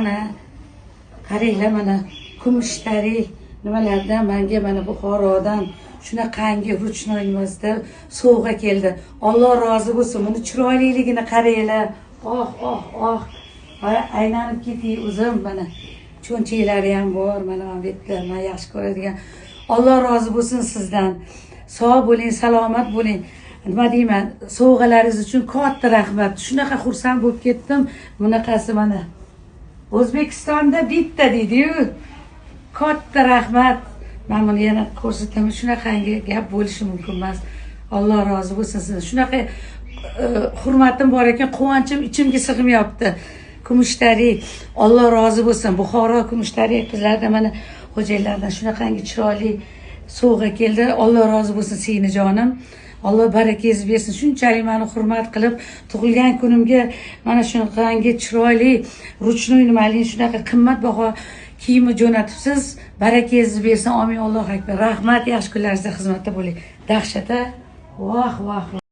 mana qaranglar, mana kumushtari nimalardan menga mana Buxorodan shunaqangi ruchnoy emasda sovg'a keldi. Alloh rozi bo'lsin. Buni chiroyliligini qaranglar. Oh. Aylanib ketay o'zim mana. Cho'nchaklari ham bor, mana bu yerda men yaxshi ko'radigan. Alloh rozi bo'lsin sizdan. Sog' bo'ling, salomat bo'ling. Nima deyman, sovg'alaringiz uchun katta rahmat. Shunaqa xursand bo'lib ketdim. Bunaqasi mana O'zbekistonda bitta deydi-yu. Katta rahmat. Men buni yana ko'rsataman. Shunaqangi gap bo'lishi mumkin emas. Alloh rozi bo'lsin sizdan. Shunaqa hurmatim bor ekan, quvonchim ichimga sig'mayapti. Kumushtari, Alloh rozi bo'lsin. Buxoro kumushtari qizlardan mana xo'jayinlardan shunaqangi chiroyli sovg'a keldi. Alloh rozi bo'lsin seni jonim. Alloh barakangizni bersin. Shunchalik meni hurmat qilib, tug'ilgan kunimga mana shunaqangi chiroyli ruchnoy nimali shunaqa qimmatbaho kiyimni jo'natibsiz. Barakangizni bersin. Amin. Allohu akbar. Rahmat, yaxshi kunlaringizda xizmatda bo'ling. Dahshat-a? Voh.